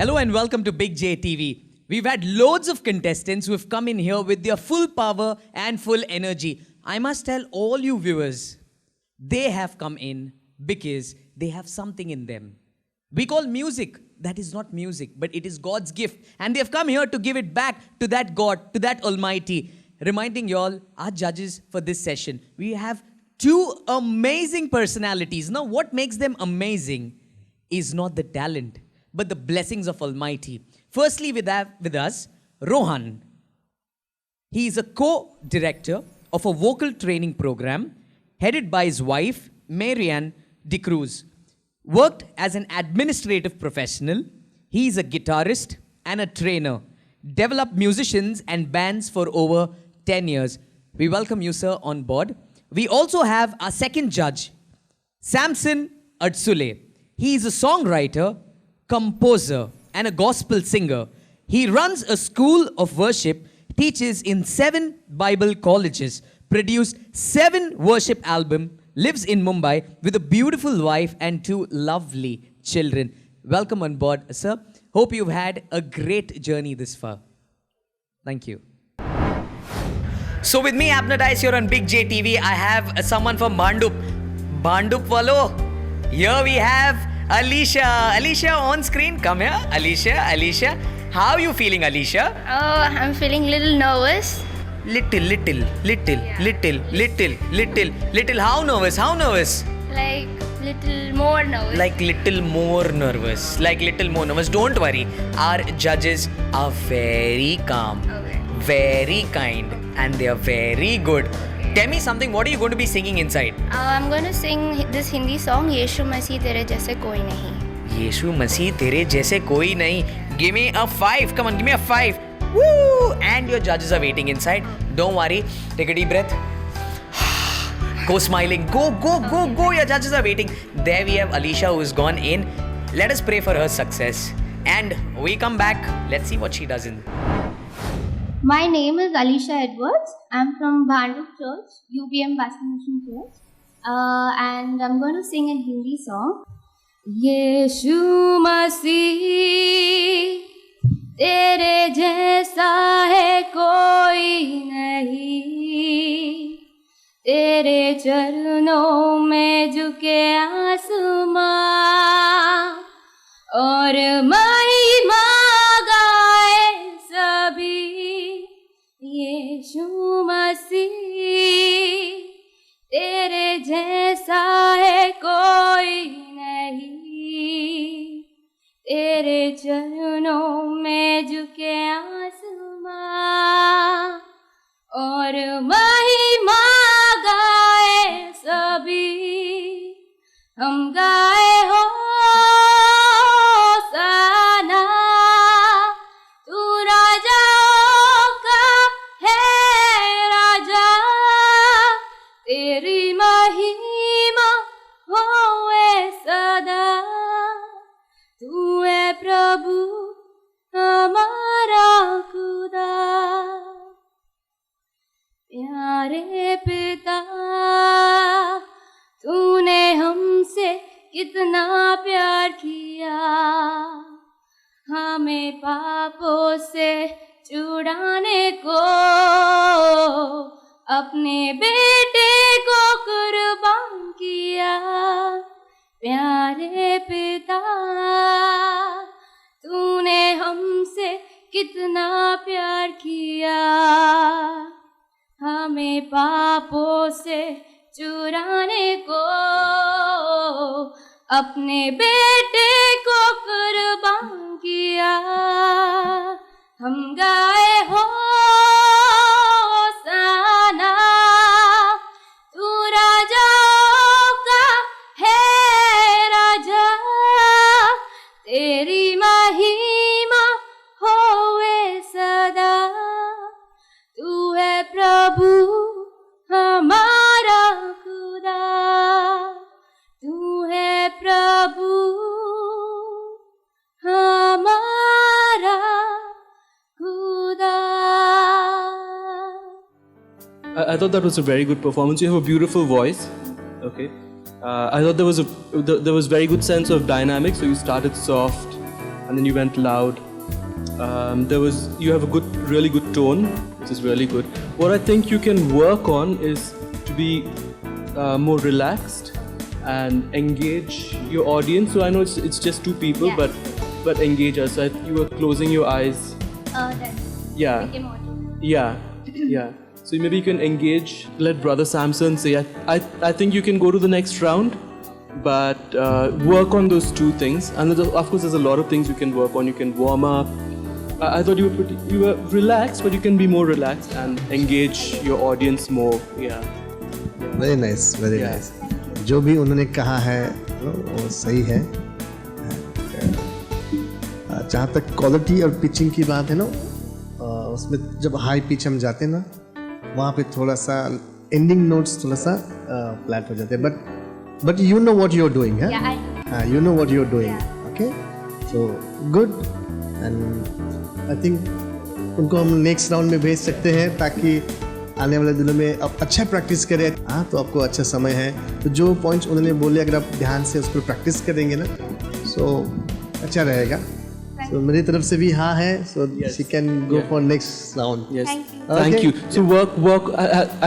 Hello and welcome to Big J TV. We've had loads of contestants who have come in here with their full power and full energy. I must tell all you viewers, they have come in because they have something in them. We call music, that is not music, but it is God's gift. And they have come here to give it back to that God, to that Almighty. Reminding you all, our judges for this session. We have two amazing personalities. Now, what makes them amazing is not the talent, but the blessings of Almighty. Firstly, with us, Rohan. He is a co-director of a vocal training program headed by his wife, Marianne De Cruz. Worked as an administrative professional, he is a guitarist and a trainer. Developed musicians and bands for over 10 years. We welcome you, sir, on board. We also have our second judge, Samson Adsule. He is a songwriter, composer, and a gospel singer. He runs a school of worship, teaches in 7 Bible colleges, produced 7 worship albums, lives in Mumbai with a beautiful wife and 2 lovely children. Welcome on board, sir. Hope you've had a great journey this far. Thank you. So with me, Apnodice, here on Big J TV, I have someone from Bhandup. Bhandup Valo. Here we have Alicia. Alicia on screen. Come here. Alicia. How are you feeling, Alicia? Oh, I'm feeling a little nervous. Little. How nervous? Like little more nervous. Like little more nervous. Don't worry. Our judges are very calm, very kind, and they are very good. Tell me something, what are you going to be singing inside? I'm going to sing this Hindi song, Yeshu Masih Tere Jaise Koi Nahi. Yeshu Masih Tere Jaise Koi Nahi. Give me a 5. Come on, give me a 5. Woo! And your judges are waiting inside. Don't worry. Take a deep breath. Go smiling. Go. Your judges are waiting. There we have Alicia who has gone in. Let us pray for her success. And we come back. Let's see what she does in. My name is Alicia Edwards. I'm from Bhandup Church, UBM Vaccination Church. And I'm going to sing a Hindi song. Yeshu Masih, tere jaisa hai koi nahi. Tere चरणों में झुके आसमां और महिमा गाए सभी. यीशु मसीह तेरे जैसा है कोई नहीं. तेरे चरणों में झुके आसमां और महिमा गाए सभी. हम गाए हो सना, तू राजाओं का है राजा. तेरी महिमा होए सदा. तू है प्रभु हमारा खुदा. प्यारे पिता, तूने हमसे कितना प्यार किया. हमें पापों से छुड़ाने को अपने बेटे को कुर्बान किया. प्यारे पिता, तूने हमसे कितना प्यार किया. हमें पापों से चुराने को अपने बेटे को कुर्बान किया. हम गाए हो सना, तू राजाओं का है राजा. तेरी महिमा होए सदा. तू है प्रभु हमारा खुदा. तू है प्रभु हमारा खुदा. I thought that was a very good performance. You have a beautiful voice. Okay. I thought there was very good sense of dynamic. So you started soft and then you went loud. You have a really good tone, which is really good. What I think you can work on is to be more relaxed and engage your audience. So I know it's just two people, Yeah. but engage us. You were closing your eyes. That's Yeah. became audio. Yeah. So maybe you can engage. Let Brother Samson say. I think you can go to the next round, but work on those two things. And of course, there's a lot of things you can work on. You can warm up. I thought you were relaxed, but you can be more relaxed and engage your audience more. Yeah. Very nice, very Yeah. Nice. जो भी उन्होंने कहा है वो सही है. जहाँ तक क्वालिटी और पिचिंग की बात है ना, उसमें जब हाई पिच हम जाते हैं ना, वहाँ पे थोड़ा सा एंडिंग नोट्स थोड़ा सा फ्लैट हो जाते हैं. But you know what you are doing है. Yeah, I you know what you are doing. Okay, so good. And I think उनको हम नेक्स्ट राउंड में भेज सकते हैं ताकि आने वाले दिनों में आप अच्छा प्रैक्टिस करें. हाँ, तो आपको अच्छा समय है. तो जो पॉइंट्स उन्होंने बोले अगर आप ध्यान से उस पर प्रैक्टिस करेंगे ना, सो अच्छा रहेगा. तो मेरी तरफ से भी हाँ है. So she can go for next round. Yes. Thank you. Thank Okay. you. So work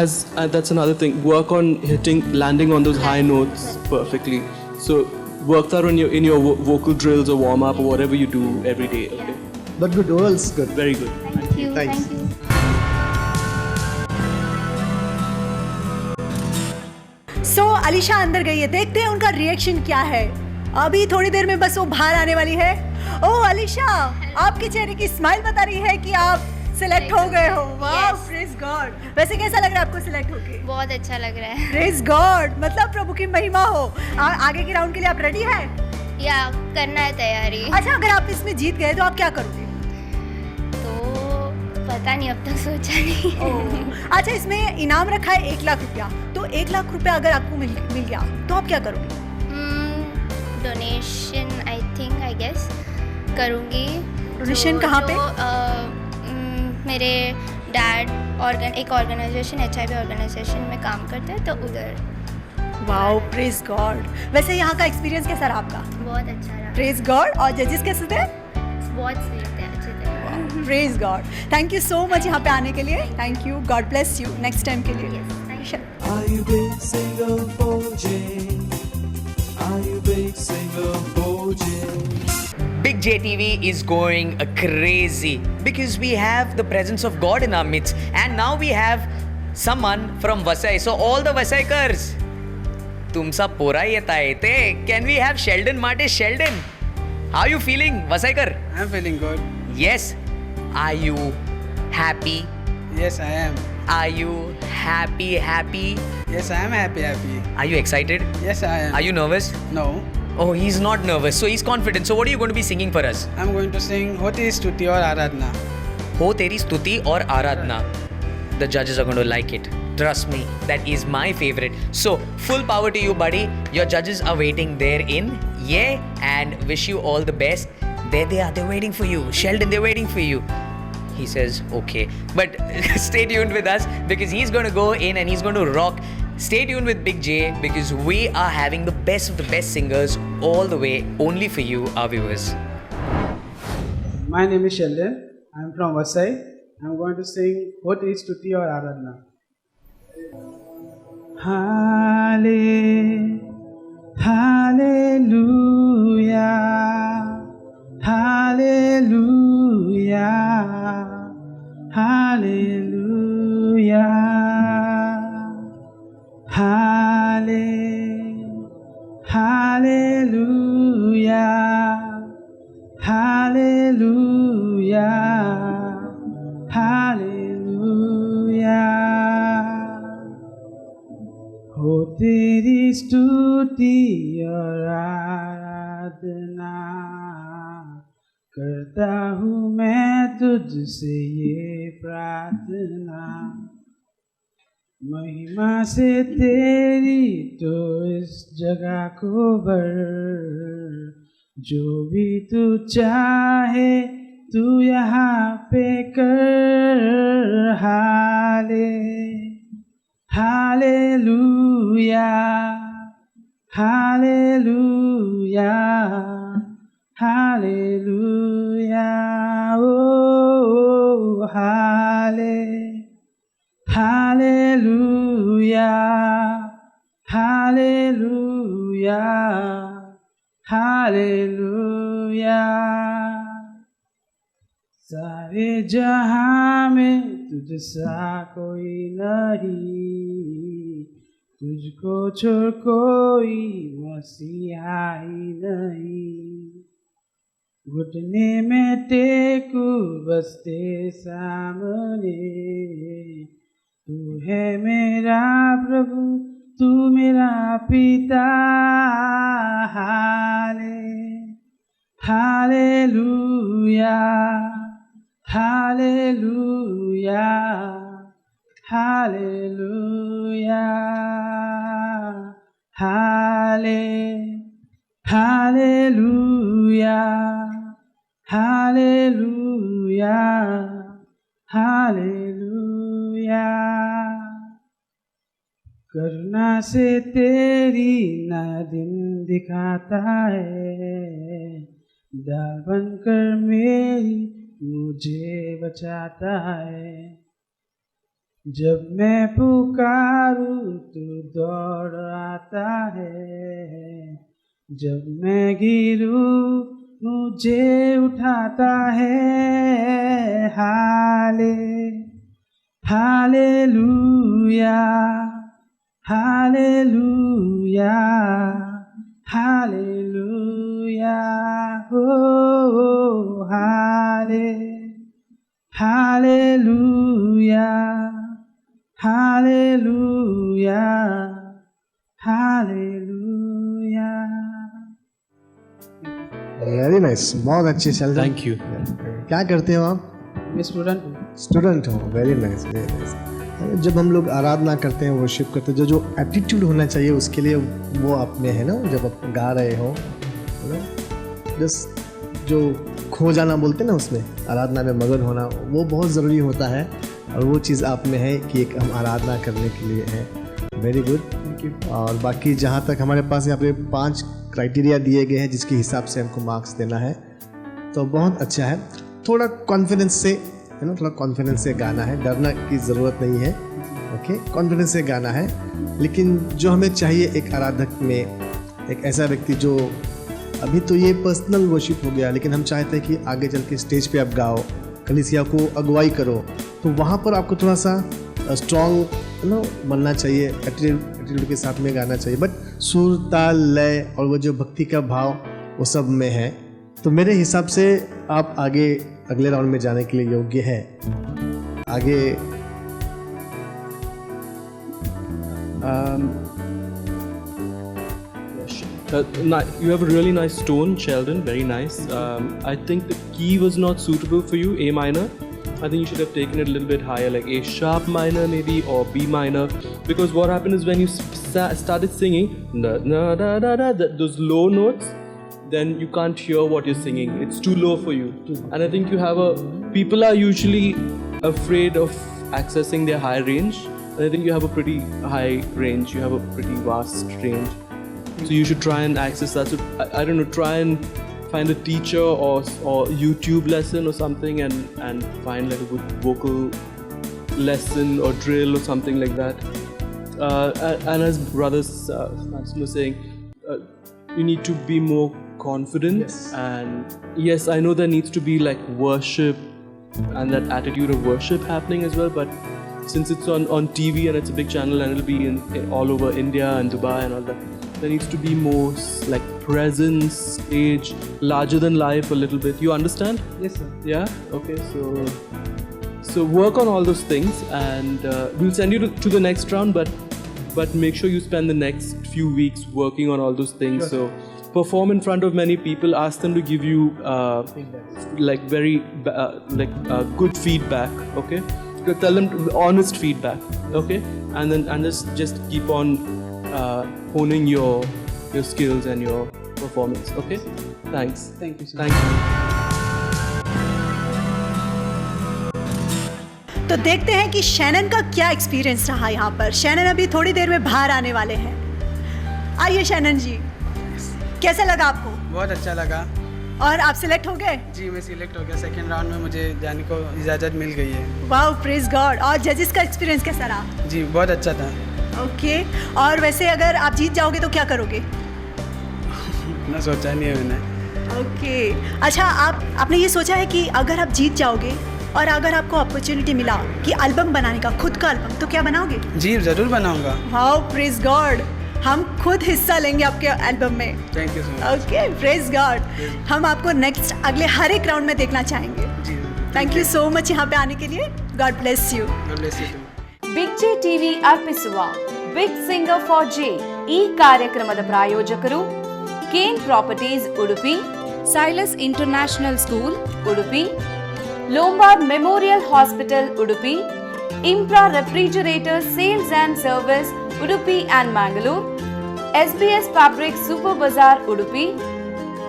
as that's another thing. Work on landing on those high notes perfectly. So work that in your vocal drills or warm up or whatever you do every day. Okay. But good, oral's good. Very good. Thank you. Thanks. Thank you. सो अलीशा अंदर गई है, देखते हैं उनका reaction क्या है. अभी थोड़ी देर में बस वो बाहर आने वाली है. ओह अलीशा, आपके चेहरे की स्माइल बता रही है कि आप सिलेक्ट हो गए हो. वाह, Yes. Praise God. वैसे कैसा लग रहा है आपको सिलेक्ट होके? बहुत अच्छा लग रहा है. प्रेज गॉड, मतलब प्रभु की महिमा हो. आगे के राउंड के लिए आप रेडी हैं? या करना है तैयारी. अच्छा, अगर आप इसमें जीत गए तो आप क्या करोगे? तो पता नहीं, अब तक सोचा नहीं. अच्छा, इसमें इनाम रखा है 1 लाख रुपया. तो 1 लाख रुपया अगर आपको मिल गया तो आप क्या करोगे? Donation I think, I guess करूँगी. Donation कहाँ पे? मेरे डैड एक ऑर्गेनाइजेशन, HIV ऑर्गेनाइजेशन में काम करते हैं, तो उधर. Wow, praise God. वैसे यहाँ का एक्सपीरियंस कैसा रहा आपका? बहुत अच्छा रहा. Praise God. और जजेस कैसे थे? बहुत स्वीट है, अच्छे थे. Praise God. Thank you so much यहाँ पे आने के लिए. Thank you. God bless you next time के लिए. Are you big single Boje? Are you big single Boje? Big J TV is going crazy because we have the presence of God in our midst, and now we have someone from Vasai. So all the Vasaikars, tumsa pora yeta ete. Can we have Sheldon Mate? Sheldon, how are you feeling, Vasaikar? I'm feeling good. Yes. Are you happy? Yes, I am. Are you happy? Yes, I am happy. Are you excited? Yes, I am. Are you nervous? No. Oh, he's not nervous, so he's confident. So what are you going to be singing for us? I'm going to sing Hoti Stuti or Aradhna. Ho Teri Stuti or Aradhna. The judges are going to like it. Trust me, that is my favorite. So, full power to you, buddy. Your judges are waiting there in and wish you all the best. There they are, they're waiting for you. Sheldon, they're waiting for you. He says, okay. But stay tuned with us because he's going to go in and he's going to rock. Stay tuned with Big J because we are having the best of the best singers all the way only for you, our viewers. My name is Sheldon. I'm from Vasai. I'm going to sing Hoti Stuti or Aradhna. Hallelujah. Hallelujah. Hallelujah. Hallelujah. Hallelujah. Hallelujah. हो तेरी स्तुति और आराधना करता हूँ मैं तुझसे ये प्रार्थना. महिमा से तेरी तो इस जगह को भर, जो भी तू चाहे तू यहाँ पे कर. Hallelujah, hallelujah, hallelujah. Hallelujah, hallelujah, hallelujah. सारे जहां में तुझसा कोई नहीं, तुझको छोड़ कोई मसीहा ही नहीं। घुटने में टेकू बसते सामने, तू है मेरा प्रभु, तू मेरा पिता। Hallelujah, hallelujah, hallelujah, hallelujah, hallelujah, hallelujah. करुणा से तेरी नया दिन दिखाता है, डाल बनकर मेरी मुझे बचाता है। जब मैं पुकारूं तू दौड़ आता है, जब मैं गिरूं मुझे उठाता है। Hallelujah, hallelujah, hallelujah, oh, hallelujah, hallelujah, hallelujah. Very nice, बहुत अच्छे चल रहे। Thank you. क्या करते हो आप? मैं स्टूडेंट हूँ। स्टूडेंट हो, वेरी नाइस, वेरी नाइस। जब हम लोग आराधना करते हैं, वर्शिप करते हैं, जो एटीट्यूड होना चाहिए उसके लिए वो आप में है ना, जब आप गा रहे हो जस्ट जो खो जाना बोलते हैं ना, उसमें आराधना में मगन होना, वो बहुत ज़रूरी होता है। और वो चीज़ आप में है कि एक हम आराधना करने के लिए है। Very good, thank you. और बाकी जहाँ तक हमारे पास यहाँ पे 5 क्राइटेरिया दिए गए हैं जिसके हिसाब से हमको मार्क्स देना है, तो बहुत अच्छा है। थोड़ा कॉन्फिडेंस से है ना, थोड़ा कॉन्फिडेंस से गाना है, डरना की ज़रूरत नहीं है। ओके, कॉन्फिडेंस से गाना है। लेकिन जो हमें चाहिए एक आराधक में, एक ऐसा व्यक्ति जो, अभी तो ये पर्सनल वर्शिप हो गया, लेकिन हम चाहते हैं कि आगे चल के स्टेज पे आप गाओ, कलीसिया को अगुवाई करो, तो वहाँ पर आपको थोड़ा सा स्ट्रॉन्ग बनना चाहिए, एटीट्यूड के साथ में गाना चाहिए। बट सुर, ताल, लय और वो जो भक्ति का भाव वो सब में है। तो मेरे हिसाब से आप आगे अगले राउंड में जाने के लिए योग्य है। आगे You have a really nice tone, Sheldon. Very nice. I think the key was not suitable for you, A minor. I think you should have taken it a little bit higher, like A sharp minor maybe, or B minor. Because what happened is when you started singing those low notes, then you can't hear what you're singing. It's too low for you. And I think people are usually afraid of accessing their high range. And I think you have a pretty high range. You have a pretty vast range. So you should try and access that. So I don't know, try and find a teacher or YouTube lesson or something, and find like a good vocal lesson or drill or something like that. And as brothers was saying, you need to be more confident. Yes. And yes, I know there needs to be like worship and that attitude of worship happening as well, but since it's on TV and it's a big channel and it'll be in all over India and Dubai and all that, there needs to be more like presence, stage, larger than life a little bit. You understand? Yes, sir. Yeah? Okay, so work on all those things, and we'll send you to the next round, but make sure you spend the next few weeks working on all those things. Sure. So perform in front of many people, ask them to give you like very good feedback, okay? Tell them honest feedback, okay? And then just keep on honing your skills and your performance, okay? Thanks. Thank you, sir. Thank you. तो देखते हैं कि Shannon का क्या experience रहा यहाँ पर। Shannon अभी थोड़ी देर में बाहर आने वाले हैं। आइए शैनन जी, कैसा लगा आपको? बहुत अच्छा लगा। और आप सिलेक्ट हो गए? जी मैं सिलेक्ट हो गया, सेकेंड राउंड में मुझे जाने को इजाज़त मिल गई है। Wow, praise God. और जजेस का एक्सपीरियंस कैसा रहा? जी बहुत अच्छा था। ओके, और वैसे अगर आप जीत जाओगे तो क्या करोगे? इतना सोचा नहीं है मैंने। ओके, अच्छा आपने ये सोचा है कि अगर आप जीत जाओगे और अगर आपको अपॉर्चुनिटी मिला कि एल्बम बनाने का, खुद का एल्बम, तो क्या बनाओगे? जी ज़रूर बनाऊंगा। Wow, praise God. हम खुद हिस्सा लेंगे आपके एल्बम में। Thank you so much. Okay, praise God. हम आपको नेक्स्ट अगले हर एक राउंड में देखना चाहेंगे। जी थैंक यू सो मच यहाँ पे आने के लिए। God bless you. God bless you too. Big J TV ಅರ್ಪಿಸುವ ಬಿಗ್ ಸಿಂಗರ್ ಫಾರ್ ಜೆ ಈ ಕಾರ್ಯಕ್ರಮದ ಪ್ರಾಯೋಜಕರು Cane properties Udupi, Silas international school Udupi, Lombard memorial hospital Udupi, Impra refrigerator sales and service Udupi and Mangalore, SBS fabric super bazaar Udupi,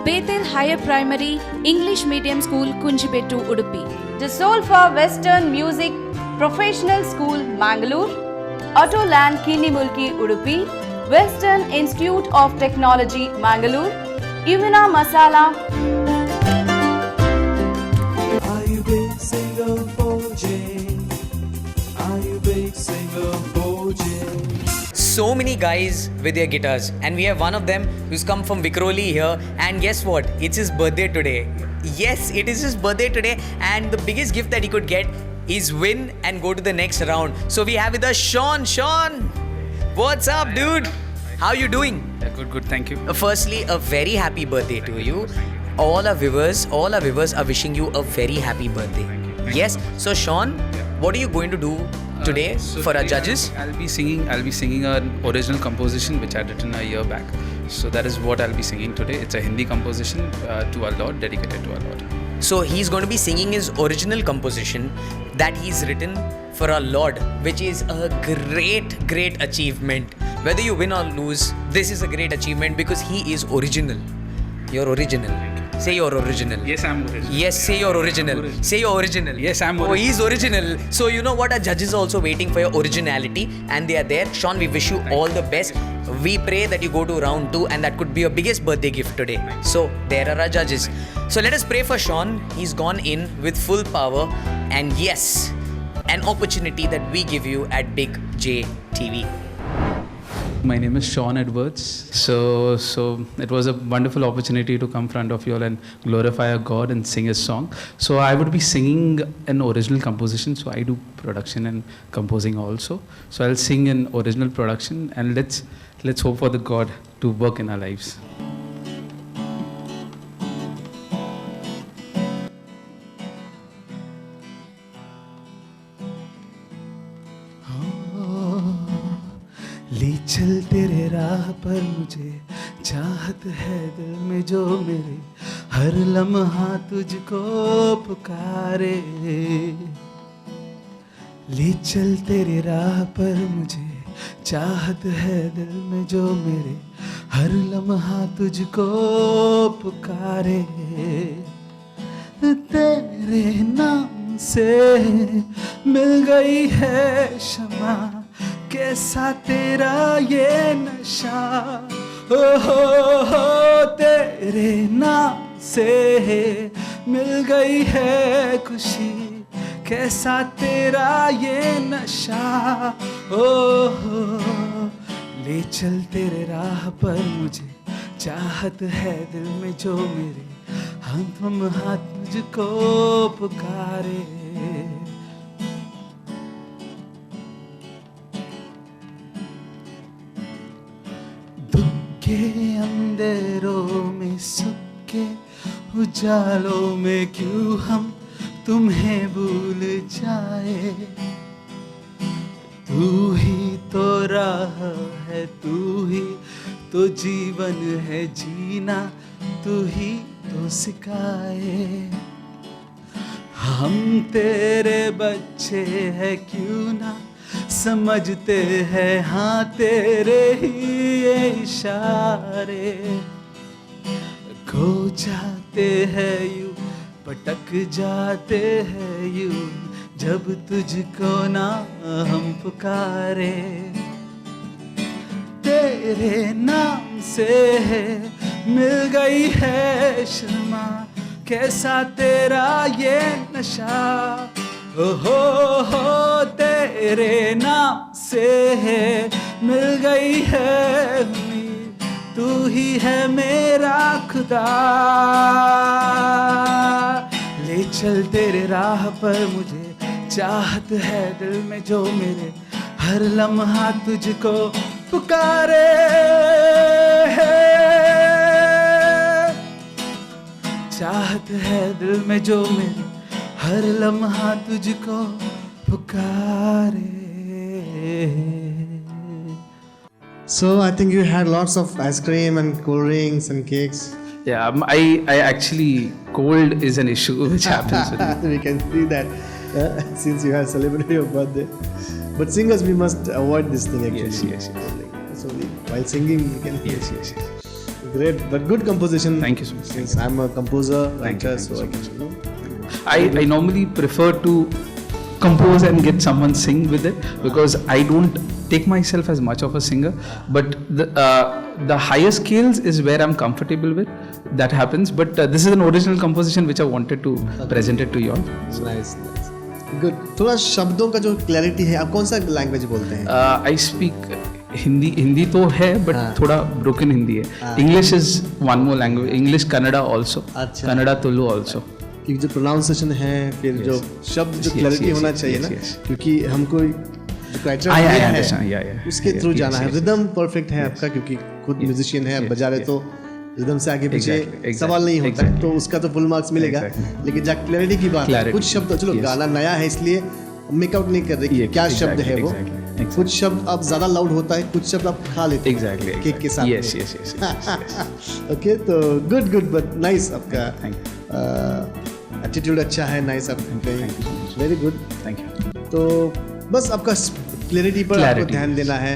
Bethel higher primary English medium school Kunjibettu Udupi, the soul for western music professional school Mangalore, Autoland Kinnimulki Udupi, western institute of technology Mangalore, Yuvina masala. Are you big singer for Jay? Are you big singer for Jay? So many guys with their guitars, and we have one of them who's come from Vikhroli here, and guess what, it's his birthday today. Yes, it is his birthday today, and the biggest gift that he could get is win and go to the next round. So we have with us Sean, what's up dude? How you doing? Good, thank you. Firstly, a very happy birthday to you. All our viewers are wishing you a very happy birthday. Yes, so Sean, what are you going to do today for our judges? I'll be singing an original composition which I had written a year back. So that is what I'll be singing today. It's a Hindi composition to our Lord, dedicated to our Lord. So he's going to be singing his original composition that he's written for our Lord, which is a great achievement. Whether you win or lose, this is a great achievement because he is original. You're original. Say you're original. Yes, I'm original. Yes, say you're original. Say you're original. Yes, I'm Oh, original. he's original. So you know what? Our judges are also waiting for your originality, and they are there. Sean, we wish you all the best. We pray that you go to round 2, and that could be your biggest birthday gift today. So there are our judges. So let us pray for Sean. He's gone in with full power, and yes, an opportunity that we give you at Big J TV. My name is Sean Edwards. So it was a wonderful opportunity to come front of you all and glorify our God and sing His song. So I would be singing an original composition. So I do production and composing also. So I'll sing an original production, and let's hope for the God to work in our lives. ले चल तेरे राह पर, मुझे चाहत है दिल में जो मेरे, हर लम्हा तुझको पुकारे। ले चल तेरे राह पर, मुझे चाहत है दिल में जो मेरे, हर लम्हा तुझको पुकारे। तेरे नाम से मिल गई है क्षमा, कैसा तेरा ये नशा, हो तेरे नाम से मिल गई है खुशी, कैसा तेरा ये नशा, हो ले चल तेरे राह पर, मुझे चाहत है दिल में जो मेरे, हम हाथ मुझको पुकारे। के अंधेरों में, सुख के उजालों में, क्यों हम तुम्हें भूल जाए। तू ही तो राह है, तू ही तो जीवन है, जीना तू ही तो सिखाए। हम तेरे बच्चे हैं, क्यों ना समझते हैं, हाँ तेरे ही ये इशारे। खो जाते हैं यूं, भटक जाते हैं यूं, जब तुझको ना हम पुकारे। तेरे नाम से मिल गई है शर्मा कैसा तेरा ये नशा हो तेरे नाम से है मिल गई है उम्मीद तू ही है मेरा खुदा ले चल तेरे राह पर मुझे चाहत है दिल में जो मेरे हर लम्हा तुझको पुकारे चाहत है दिल में जो मेरे हर लम्हा तुझको पुकारे. So I think you had lots of ice cream and cold drinks and cakes. Yeah, I actually, cold is an issue which happens with me. We can see that since you have celebrated your birthday. But singers, we must avoid this thing actually. Yes. So while singing, we can. Yes. Great, but good composition. Thank you so much. Since I'm a composer, writer, so I can. I normally prefer to compose and get someone sing with it because I don't take myself as much of a singer, but the higher scales is where I'm comfortable with. That happens, but this is an original composition which I wanted to present it to you all. Nice. Good. थोड़ा शब्दों का जो clarity है, आप कौन सा language बोलते हैं? I speak हिंदी तो है बट थोड़ा ब्रोकन हिंदी है. English is one more language. English, Kannada also. अच्छा. Kannada, Tulu also. क्योंकि जो प्रोनाउंसिएशन है, फिर जो शब्द जो क्लैरिटी होना चाहिए ना, क्योंकि हमको जो क्राइटेरिया है उसके थ्रू जाना है. रिदम परफेक्ट है आपका क्योंकि खुद म्यूजिशियन है, बजा रहे तो रिदम से आगे पीछे सवाल नहीं होता, तो उसका तो फुल मार्क्स मिलेगा. लेकिन जब क्लैरिटी की बात है, कुछ शब्द चलो गाना नया है इसलिए मेकआउट नहीं कर रहे कि क्या शब्द है वो. कुछ शब्द आप ज्यादा लाउड होता है, कुछ शब्द आप खा लेते हैं केक के साथ. Yes. ओके, तो गुड बट नाइस. आपका एटीट्यूड अच्छा है, नाइस. आप वेरी गुड. Thank you. तो बस आपका क्लैरिटी पर आपको ध्यान देना है.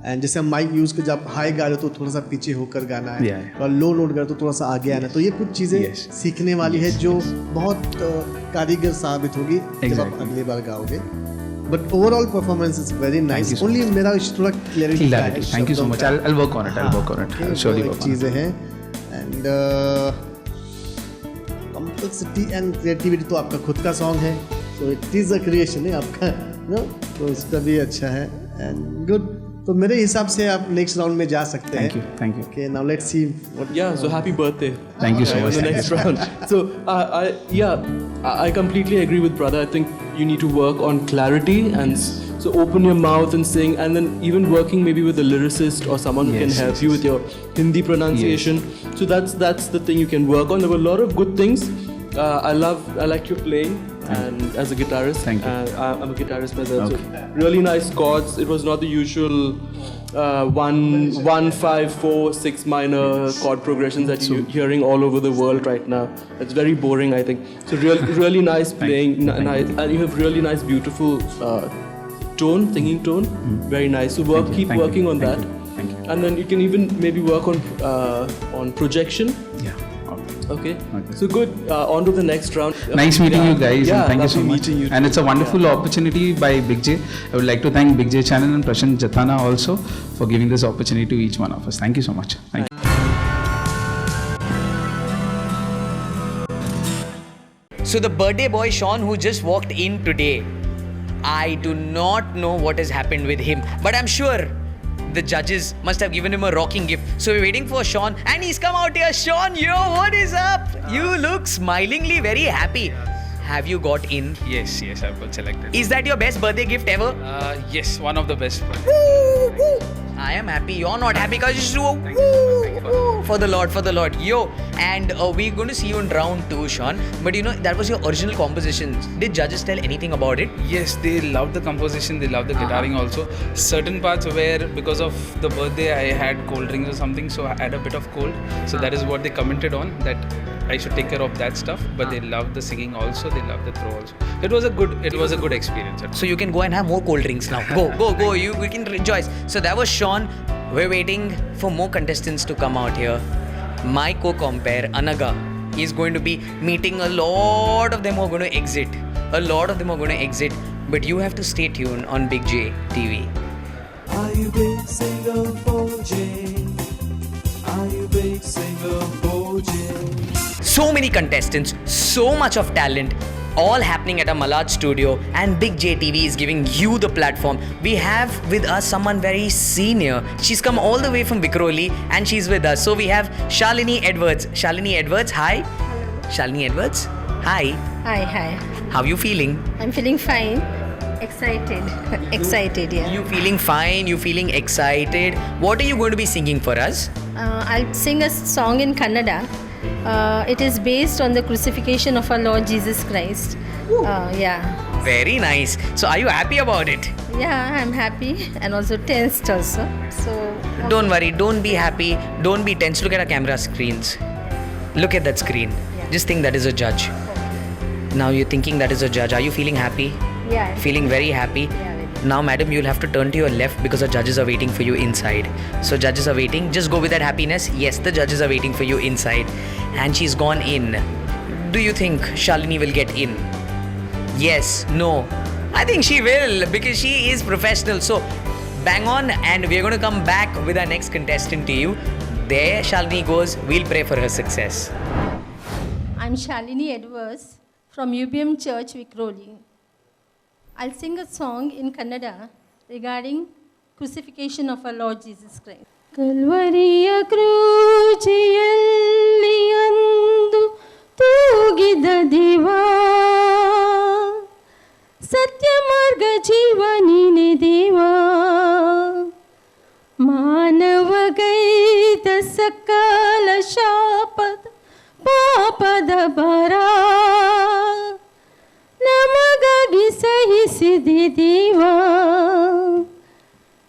एंड जैसे हम माइक यूज कर जब हाई गा रहे हो तो थोड़ा सा पीछे होकर गाना है, और लो नोट गा रहे हो तो थोड़ा सा आगे आना है. तो ये कुछ चीजें सीखने वाली है जो बहुत कारीगर साबित होगी जब आप अगली बार गाओगे. But overall performance is very nice. Only मेरा थोड़ा क्लैरिटी का है. Thank you so much. I'll work on it. I'll surely work on it. चीजें हैं. एंड कॉम्प्लेक्सिटी एंड क्रिएटिविटी तो आपका खुद का सॉन्ग है, तो इट इज अ क्रिएशन है आपका, नो? तो उसका भी अच्छा है. And good. तो मेरे हिसाब से आप नेक्स्ट राउंड में जा सकते हैं. Thank you. Okay, now let's see what. Yeah, so happy birthday. Thank you so much. The next round. So I completely agree with brother. I think you need to work on clarity and so open your mouth and sing, and then even working maybe with a lyricist or someone who can help you with your Hindi pronunciation. So that's the thing you can work on. There were a lot of good things. I like your playing. And as a guitarist, Thank you. I'm a guitarist myself. So really nice chords. It was not the usual 1 5 4 6 minor chord progressions that you're hearing all over the world right now. It's very boring, I think. So really nice playing, nice, and you have really nice, beautiful tone, singing tone. Very nice. So keep working on that. Thank you. And then you can even maybe work on projection. Yeah. Okay. So good. On to the next round. Nice meeting you guys, and thank you so lovely much. meeting you And too. it's a wonderful opportunity by Big J. I would like to thank Big J Channel and Prashant Jathana also for giving this opportunity to each one of us. Thank you so much. Thank you. So the birthday boy Sean who just walked in today, I do not know what has happened with him, but I'm sure the judges must have given him a rocking gift. So we're waiting for Sean and he's come out here. Sean, yo, what is up? You look smilingly very happy. Have you got in? Yes, I've got selected. Is that your best birthday gift ever? Yes, one of the best. I am happy. You're not happy because you just for the Lord. Yo, and we're going to see you in round 2, Sean. But you know, that was your original composition. Did judges tell anything about it? Yes, they loved the composition, they loved the guitaring also. Certain parts where because of the birthday I had cold drinks or something, so I had a bit of cold. So that is what they commented on, that I should take care of that stuff. But they loved the singing also, they loved the throw also. It was a good experience. So you can go and have more cold drinks now. Go. We can rejoice. So that was Sean. We're waiting for more contestants to come out here. My co-compare Anaga is going to be meeting a lot of them who are going to exit. But you have to stay tuned on Big J TV. Are you big singer for J? Are you big singer for Jay? So many contestants, so much of talent, all happening at a Malad studio, and Big J TV is giving you the platform. We have with us someone very senior. She's come all the way from Vikhroli and she's with us. So we have Shalini Edwards. Shalini Edwards, hi. Hello. Shalini Edwards, hi. Hi. How you feeling? I'm feeling fine. Excited. Excited, yeah. You feeling fine? You feeling excited? What are you going to be singing for us? I'll sing a song in Kannada. It is based on the crucifixion of our Lord Jesus Christ. Yeah. Very nice. So are you happy about it? Yeah, I'm happy and also tensed also. So Don't worry, don't be happy, don't be tense. Look at our camera screens. Look at that screen. Yeah. Just think that is a judge. Now you're thinking that is a judge. Are you feeling happy? yeah. Feeling very happy? Yeah, very. Now, madam, you'll have to turn to your left because the judges are waiting for you inside. So, judges are waiting. Just go with that happiness. Yes, the judges are waiting for you inside. And she's gone in. Do you think Shalini will get in? Yes, no. I think she will because she is professional. So, bang on, and we're going to come back with our next contestant to you. There Shalini goes. We'll pray for her success. I'm Shalini Edwards from UBM Church, Vikhroli. I'll sing a song in Kannada regarding crucifixion of our Lord Jesus Christ. ಕಲ್ವರಿಯ ಕ್ರೂಚಿಯಲ್ಲಿ ಅಂದು ತೂಗಿದ ದೇವಾ ಸತ್ಯ ಮಾರ್ಗ ಜೀವ ನೀನೆ ದೇವಾ ಮಾನವಗೈದ ಸಕಲ ಶಾಪದ ಪಾಪದ ಬರ ನಮಗಾಗಿ ಸಹಿಸಿದೆ ದೇವಾ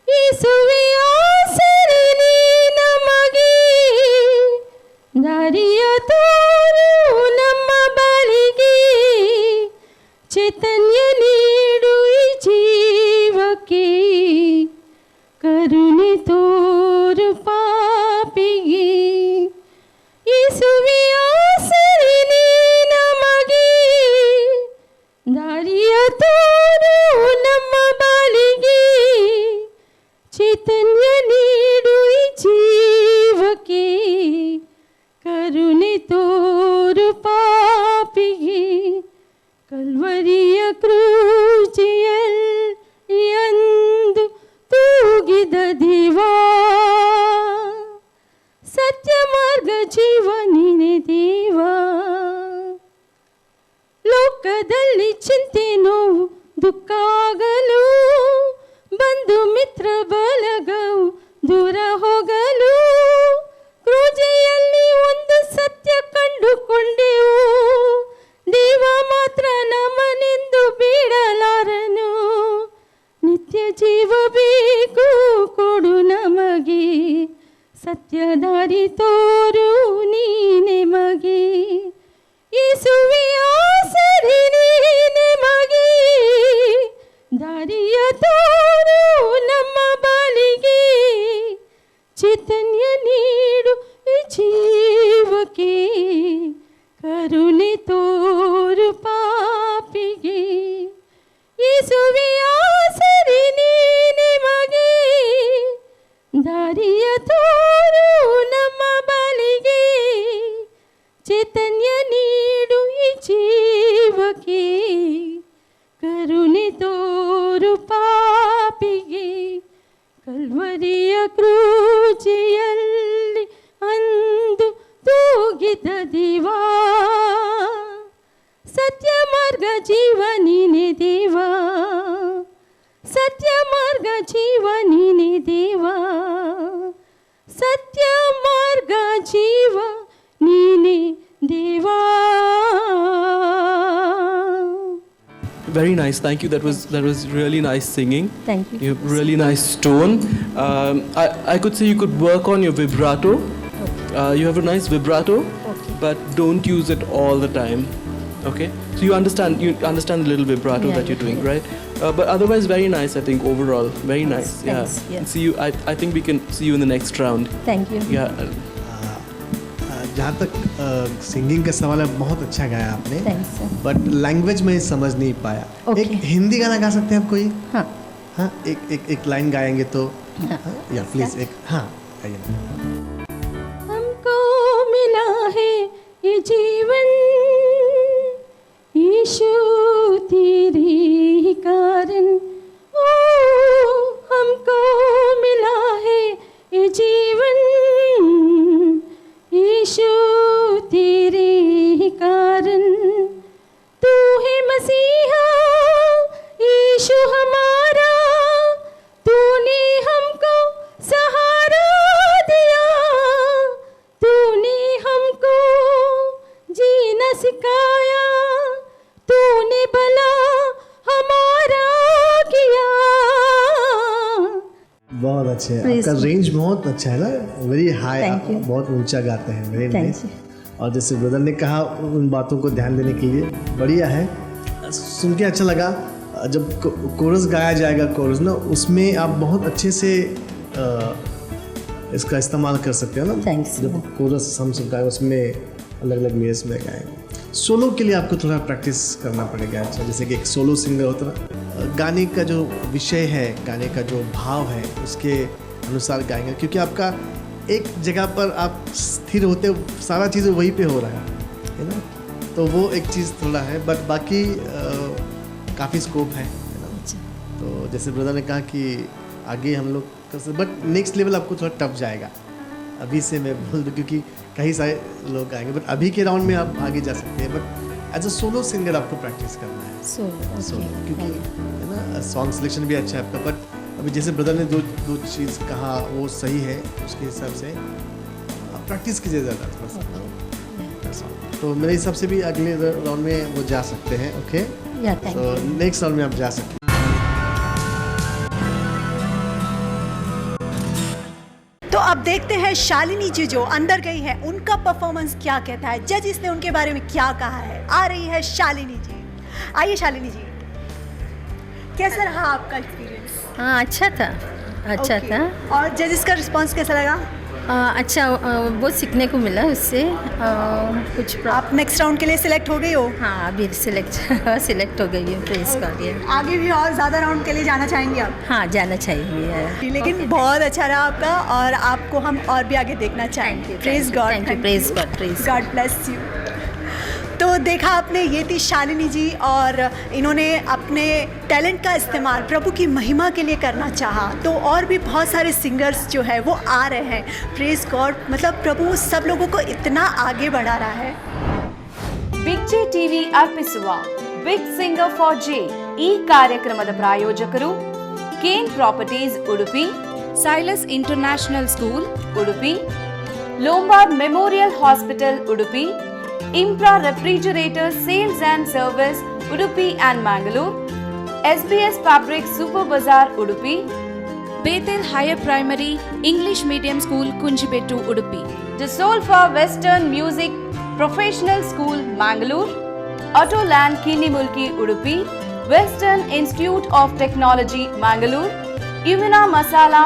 ಯೇಸುವಿಯ ಸರಿ ನೀ ನಮಗೆ ದಾರಿಯ ತೋರು ನಮ್ಮ ಬಳಿಗೆ ಚೈತನ್ಯ ನೀಡು ಈ ಜೀವಕ್ಕೆ ಕರುಣೆ ತೋರು ಪಾಪಿಗೆ ಯೇಸುವಿಯ ಸರಿ ನೀ ನಮಗೆ ದಾರಿಯ ತೋರು ನಮ್ಮ ಬಳಿಗೆ ಚೈತನ್ಯ ನೀಡು ಈ ಜೀವಕ್ಕೆ ಕರುಣೆ ತೋರು ಪಾಪಿಗೆ ಕಲ್ವರಿಯ ಕ್ರೂಚಿಯಲ್ಲಿ ಅಂದು ತೂಗಿದ ದೇವಾ ಸತ್ಯ ಮಾರ್ಗ ಜೀವ ನೀನೆ ದೇವಾ ಲೋಕದಲ್ಲಿ ಚಿಂತೆ ನೋವು ದುಃಖ ಆಗಲು ಬಂಧು ಮಿತ್ರ ಬಲಗವು ದೂರ ಹೋಗಲು ಕ್ರೂಜೆಯಲ್ಲಿ ಒಂದು ಸತ್ಯ ಕಂಡುಕೊಂಡೆವು ದೇವ ಮಾತ್ರ ನಮ್ಮನೆಂದು ಬಿಡಲಾರನು ನಿತ್ಯ ಜೀವ ಬೇಕು ಕೊಡು ನಮಗೆ ಸತ್ಯ ದಾರಿ ತೋರು ನೀನೆ ಮಗೆ ಯೇಸುವಿಯ ಸರಿ ನೀನೆ ಮಗೆ ದಾರಿಯ ತೋರು ನಮ್ಮ ಬಳಿಗೆ ಚೈತನ್ಯ ನೀಡು ಈ ಜೀವಕ್ಕೆ ಕರುಣೆ ತೋರು ಪಾಪಿಗೆ ಯೇಸುವಿಯ ಸರಿ ನೀನೆ ಮಗೆ ದಾರಿಯ ತೋರು ನಮ್ಮ ಬಳಿಗೆ ಚೈತನ್ಯ ನೀಡು ಈ ಜೀವಕ್ಕೆ ಕರುಣೆ ತೋರು ಪಾಪಿಗೆ ಕಲ್ವರಿಯ ಕ್ರೂಚಿಯಲ್ಲಿ ಅಂದು ತೂಗಿದ ದೇವಾ ಸತ್ಯ ಮಾರ್ಗ ಜೀವ ನೀನೆ ದೇವಾ ಸತ್ಯ ಮಾರ್ಗ ಜೀವ ನೀನೆ ದೇವಾ ಸತ್ಯ ಮಾರ್ಗ ಜೀವ ನೀನೆ ದೇವಾ. Very nice. Thank you. That was really nice singing. Thank you. You have really nice tone. I could say you could work on your vibrato. You have a nice vibrato, but don't use it all the time. Okay. So you understand the little vibrato that you're doing, right? But otherwise, very nice. I think overall, very nice. Thanks, Yeah. yeah. See you. I think we can see you in the next round. Thank you. Yeah. जहाँ तक singing का सवाल है, बहुत अच्छा गाया आपने, Thanks, sir. But language में समझ नहीं पाया. Okay. एक हिंदी गाना गा सकते हैं आप कोई? हाँ. हाँ, एक लाइन गाएंगे तो. हाँ. या प्लीज एक. हाँ, गाइए. यीशु तेरे ही कारण ओ हमको मिला है ये जीवन, यीशु तेरे ही कारण, तू है मसीहा यीशु हमारा, तूने हमको सहारा दिया, तूने हमको जीना सिखाया, तूने भला हमारा किया। बहुत अच्छे, आपका रेंज बहुत अच्छा है ना, वेरी हाई, बहुत ऊंचा गाते हैं, वेरी नाइस। और जैसे ब्रदर ने कहा उन बातों को ध्यान देने के लिए बढ़िया है, सुन के अच्छा लगा। जब कोरस गाया जाएगा, कोरस ना, उसमें आप बहुत अच्छे से इसका इस्तेमाल कर सकते हो ना। जब कोरस हम सब गाए उसमें अलग अलग मेयर्स में गाएंगे। सोलो के लिए आपको थोड़ा प्रैक्टिस करना पड़ेगा। अच्छा, जैसे कि एक सोलो सिंगर होता है, गाने का जो विषय है, गाने का जो भाव है, उसके अनुसार गाएंगे, क्योंकि आपका एक जगह पर आप स्थिर होते हो, सारा चीज़ वहीं पे हो रहा है ना, तो वो एक चीज़ थोड़ा है, बट बाकी काफ़ी स्कोप है ना। तो जैसे ब्रदर ने कहा कि आगे हम लोग कर सकते, बट नेक्स्ट लेवल आपको थोड़ा टफ जाएगा, अभी से मैं बोल दूँ, क्योंकि कई सारे लोग आएंगे, बट अभी के राउंड में आप आगे जा सकते हैं, but as a solo singer आपको प्रैक्टिस करना है सोलो, क्योंकि है ना, सॉन्ग सिलेक्शन भी अच्छा है आपका, बट अभी जैसे ब्रदर ने दो चीज़ कहा वो सही है, उसके हिसाब से आप प्रैक्टिस कीजिए ज़्यादा थोड़ा सा। तो मेरे हिसाब से भी अगले राउंड में वो जा सकते हैं। ओके, तो नेक्स्ट राउंड में आप जा सकते हैं। तो अब देखते हैं शालिनी जी जो अंदर गई है, उनका परफॉर्मेंस क्या कहता है, जजिस ने उनके बारे में क्या कहा है। आ रही है शालिनी जी। आइए शालिनी जी, कैसा रहा आपका एक्सपीरियंस? हाँ, अच्छा था, अच्छा था। और जजिस का रिस्पांस कैसा लगा? अच्छा, बहुत सीखने को मिला उससे। कुछ आप नेक्स्ट राउंड के लिए सिलेक्ट हो गई हो? हाँ, अभी सिलेक्ट हो गई है, प्रेस कर दिया। आगे भी और ज़्यादा राउंड के लिए जाना चाहेंगे आप? हाँ, जाना चाहिए। लेकिन बहुत अच्छा रहा आपका, और आपको हम और भी आगे देखना चाहेंगे। Praise God, thank you, praise God, praise God bless you. तो देखा आपने, ये थी शालिनी जी, और इन्होंने अपने टैलेंट का इस्तेमाल प्रभु की महिमा के लिए करना चाहा। तो और भी बहुत सारे सिंगर्स जो है वो आ रहे हैं। प्रेज गॉड, मतलब प्रभु सब लोगों को इतना आगे बढ़ा रहा है। ಬಿಗ್ ಜೆ ಟಿವಿ ಅರ್ಪಿಸುವ ಬಿಗ್ ಸಿಂಗರ್ ಫಾರ್ ಜೆ ಈ ಕಾರ್ಯಕ್ರಮದ ಪ್ರಾಯೋಜಕರು Cane properties Udupi, Silas international school Udupi, Lombard memorial hospital Udupi, Impra refrigerator sales and service Udupi and Mangalore, SBS fabric super bazaar Udupi, Bethel higher primary English medium school Kunjibettu Udupi, the soul for western music professional school Mangalore, Autoland Kinnimulki Udupi, western institute of technology Mangalore, Yuvina masala